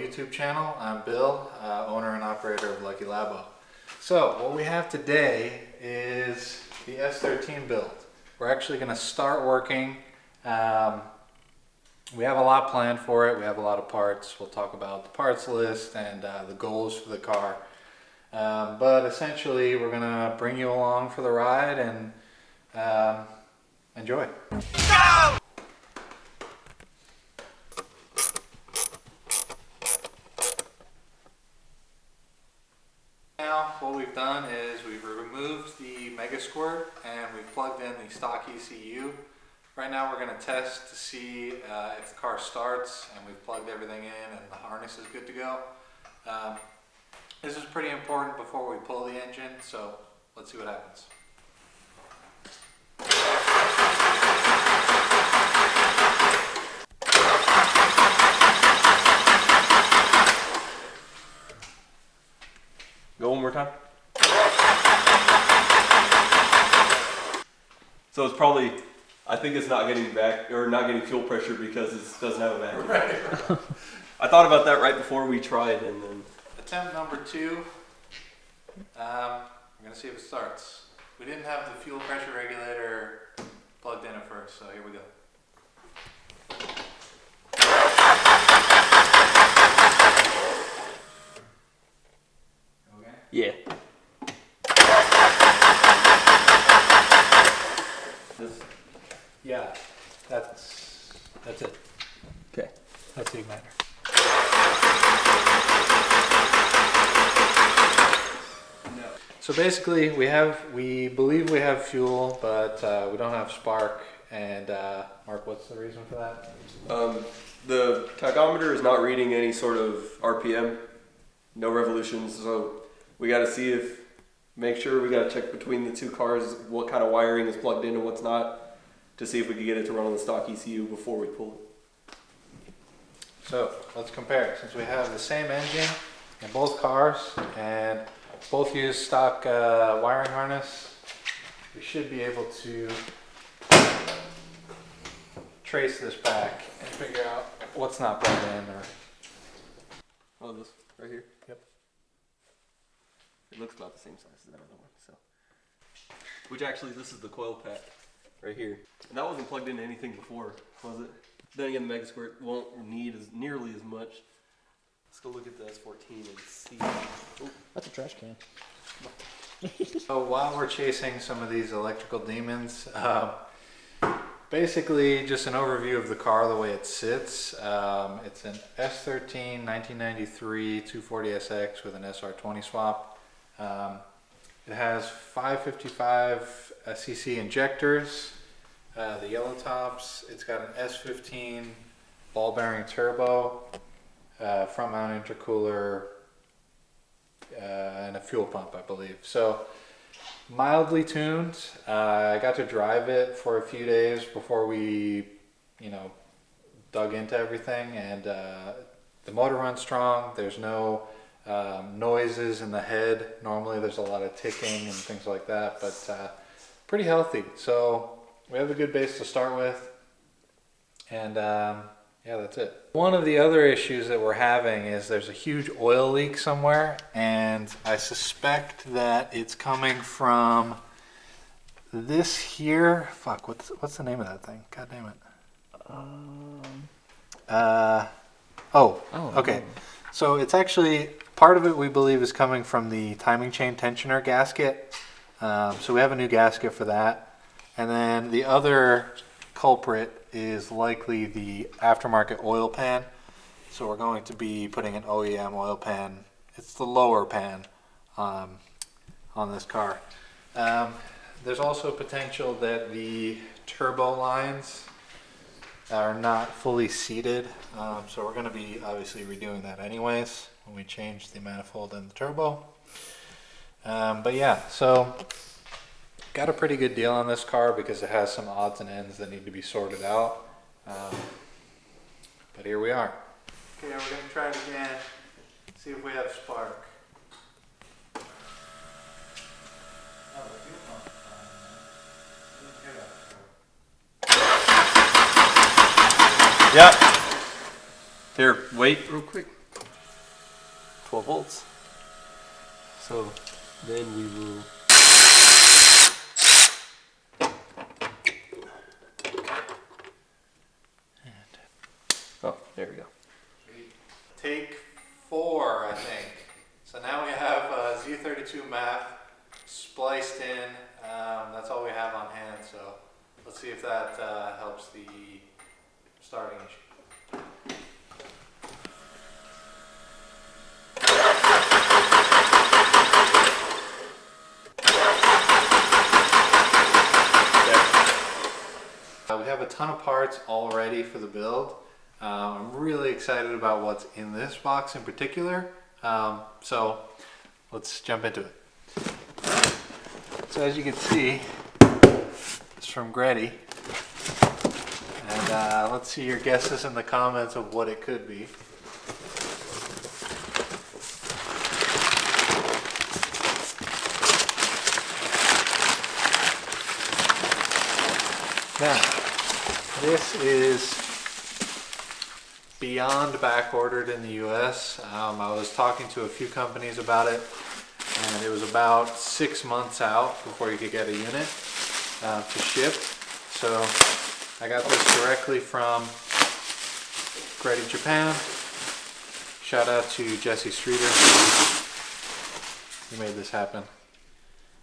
YouTube channel. I'm Bill, owner and operator of Lucky Labo. So what we have today is the S13 build. We're actually going to start working. We have a lot planned for it. We have a lot of parts. We'll talk about the parts list and the goals for the car. But essentially we're going to bring you along for the ride and enjoy. Go! Now what we've done is we've removed the Mega Squirt and we've plugged in the stock ECU. Right now we're going to test to see if the car starts, and we've plugged everything in and the harness is good to go. This is pretty important before we pull the engine, so let's see what happens. Go one more time. So it's probably, I think it's not getting back, or not getting fuel pressure because it doesn't have a vacuum. Right. I thought about that right before we tried, and then... Attempt number 2. We're going to see if it starts. We didn't have the fuel pressure regulator plugged in at first, so here we go. Okay? Yeah. Yeah, that's it. Okay. That's the igniter. So basically, we believe we have fuel, but we don't have spark. And Mark, what's the reason for that? The tachometer is not reading any sort of RPM, no revolutions. So we got to see if, make sure we got to check between the two cars what kind of wiring is plugged in and what's not, to see if we can get it to run on the stock ECU before we pull it. So let's compare. Since we have the same engine in both cars and both use stock wiring harness, we should be able to trace this back and figure out what's not plugged in. Or Oh, this right here? Yep. It looks about the same size as that other one. So, which actually, this is the coil pack right here. And that wasn't plugged into anything before, was it? Then again, the Mega Squirt won't need nearly as much. Let's go look at the S14 and see. Oh, that's a trash can. So while we're chasing some of these electrical demons, basically just an overview of the car, the way it sits. It's an S13 1993 240SX with an SR20 swap. It has 555 cc injectors, the yellow tops. It's got an S15 ball bearing turbo, front mount intercooler, and a fuel pump, I believe. So mildly tuned. I got to drive it for a few days before we, dug into everything, and the motor runs strong. There's no noises in the head. Normally there's a lot of ticking and things like that, but pretty healthy. So we have a good base to start with, and yeah, that's it. One of the other issues that we're having is there's a huge oil leak somewhere, and I suspect that it's coming from this here. Fuck, what's the name of that thing? God damn it. Okay. So it's actually, part of it we believe is coming from the timing chain tensioner gasket. So we have a new gasket for that. And then the other culprit is likely the aftermarket oil pan. So we're going to be putting an OEM oil pan. It's the lower pan on this car. There's also potential that the turbo lines are not fully seated. So we're going to be obviously redoing that anyways when we change the manifold and the turbo. But yeah, so got a pretty good deal on this car because it has some odds and ends that need to be sorted out. But here we are. Okay, we're going to try it again, see if we have spark. Yeah. Here, wait real quick. 12 volts. So then we will oh, there we go. Take 4, I think. So now we have Z32 math spliced in. That's all we have on hand, so let's see if that helps the starting issue. We have a ton of parts all ready for the build. I'm really excited about what's in this box in particular. So let's jump into it. So as you can see, it's from Gretty. And let's see your guesses in the comments of what it could be. Now, this is beyond back ordered in the US. I was talking to a few companies about it, and it was about 6 months out before you could get a unit to ship. So I got this directly from Gretty Japan. Shout out to Jesse Streeter. He made this happen.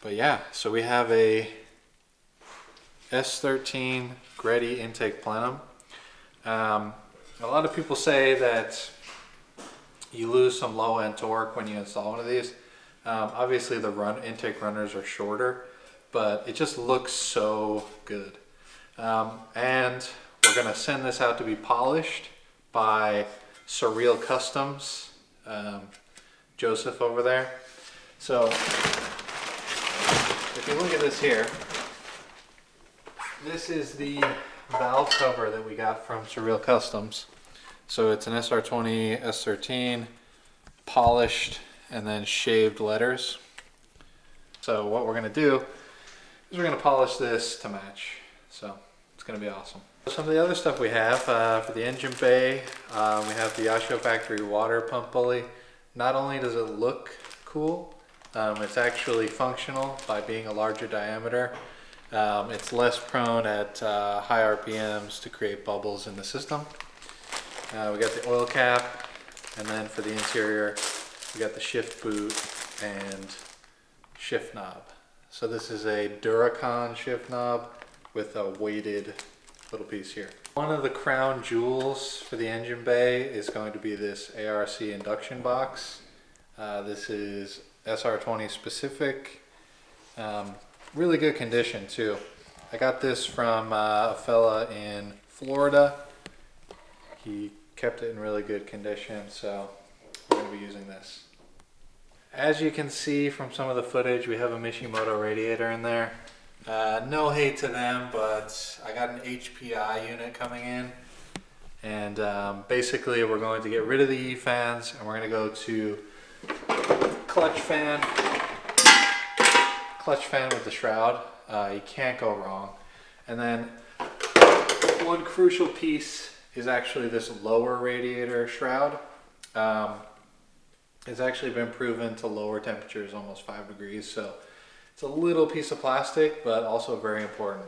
But yeah, so we have a S13 Gretty intake plenum. A lot of people say that you lose some low end torque when you install one of these. Obviously the intake runners are shorter, but it just looks so good. And we're gonna send this out to be polished by Surreal Customs, Joseph over there. So if you look at this here, this is the valve cover that we got from Surreal Customs. So it's an SR20, S13, polished, and then shaved letters. So what we're gonna do is we're gonna polish this to match. So it's gonna be awesome. Some of the other stuff we have for the engine bay, we have the Yasho factory water pump pulley. Not only does it look cool, it's actually functional by being a larger diameter. It's less prone at high RPMs to create bubbles in the system. We got the oil cap, and then for the interior, we got the shift boot and shift knob. So this is a Duracon shift knob with a weighted little piece here. One of the crown jewels for the engine bay is going to be this ARC induction box. This is SR20 specific. Really good condition too. I got this from a fella in Florida. He kept it in really good condition, so we're going to be using this. As you can see from some of the footage, we have a Mishimoto radiator in there. No hate to them, but I got an HPI unit coming in, and basically we're going to get rid of the E fans and we're going to go to clutch fan with the shroud. You can't go wrong. And then one crucial piece is actually this lower radiator shroud. It's actually been proven to lower temperatures almost 5 degrees, so it's a little piece of plastic, but also very important.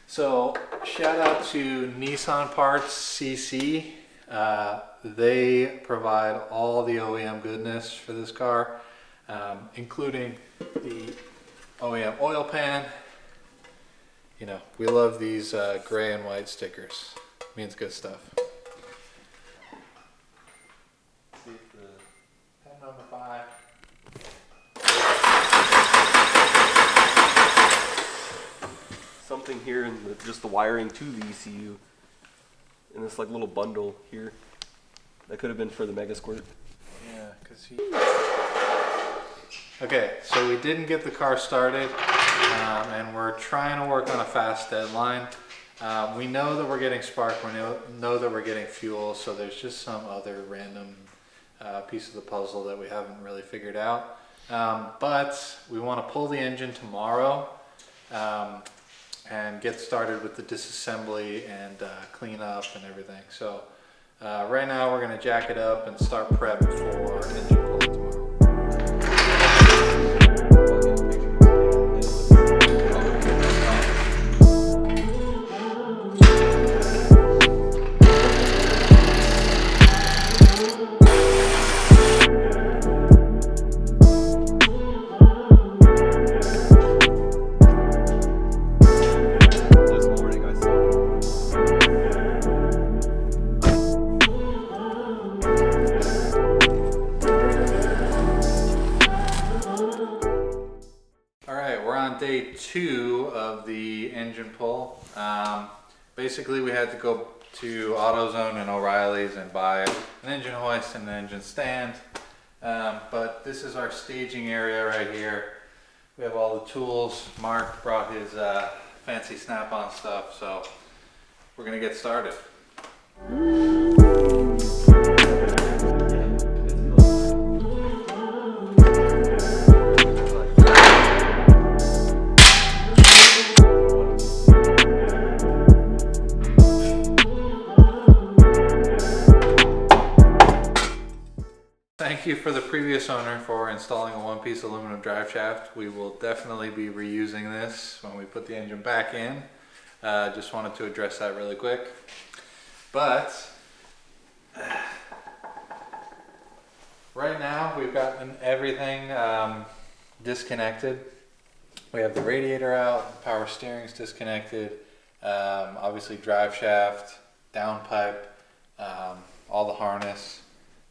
So shout out to Nissan Parts CC. They provide all the OEM goodness for this car, including the OEM oil pan. You know, we love these gray and white stickers. Means good stuff. See the pen number 5. Something here in just the wiring to the ECU in this like little bundle here that could have been for the Mega Squirt. Yeah, because he... Okay, so we didn't get the car started, and we're trying to work on a fast deadline. We know that we're getting spark, we know that we're getting fuel, so there's just some other random piece of the puzzle that we haven't really figured out. But we want to pull the engine tomorrow and get started with the disassembly and cleanup and everything. So Right now we're gonna jack it up and start prep for engine pull tomorrow. Day 2 of the engine pull. Basically we had to go to AutoZone and O'Reilly's and buy an engine hoist and an engine stand, but this is our staging area right here. We have all the tools. Mark brought his fancy snap-on stuff, so we're gonna get started. Thank you for the previous owner for installing a one-piece aluminum drive shaft. We will definitely be reusing this when we put the engine back in. Just wanted to address that really quick. But right now we've gotten everything disconnected. We have the radiator out, the power steering's disconnected, obviously drive shaft, downpipe, all the harness.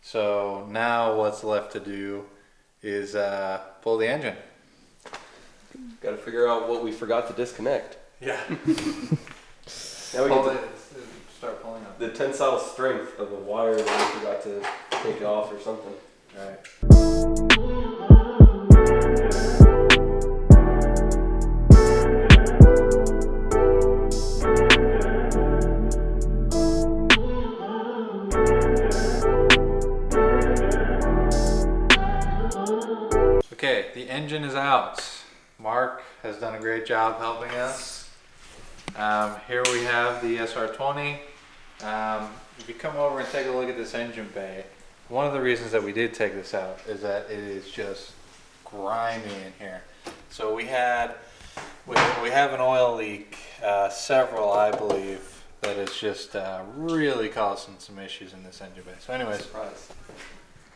So now what's left to do is pull the engine. Got to figure out what we forgot to disconnect. Yeah. Now we get to start pulling up. the tensile strength of a wire that we forgot to take off or something. All right. Okay, the engine is out. Mark has done a great job helping us. Here we have the SR20. If you come over and take a look at this engine bay, one of the reasons that we did take this out is that it is just grimy in here. So we have an oil leak, several I believe, that is just really causing some issues in this engine bay. So anyways, Surprise.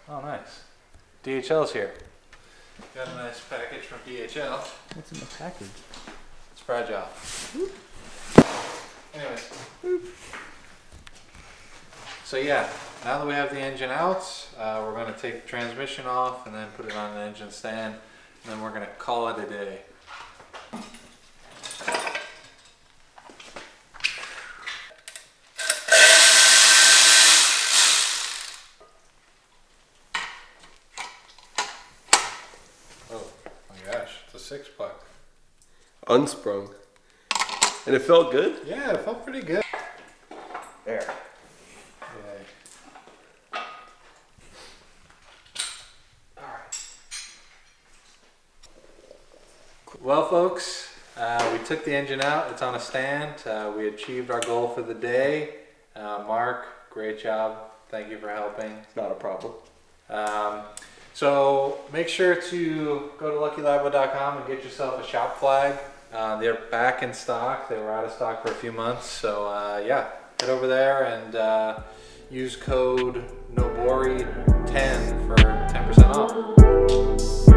oh nice. DHL's here. Got a nice package from DHL. What's in the package? It's fragile. Anyways. So yeah, now that we have the engine out, we're going to take the transmission off and then put it on the engine stand, and then we're going to call it a day. Six-puck. Unsprung. And it felt good? Yeah, it felt pretty good. There. Yay. Alright. Well folks, we took the engine out. It's on a stand. We achieved our goal for the day. Mark, great job. Thank you for helping. It's not a problem. So make sure to go to luckylabo.com and get yourself a shop flag. They're back in stock. They were out of stock for a few months. So yeah, head over there and use code NOBORI10 for 10% off.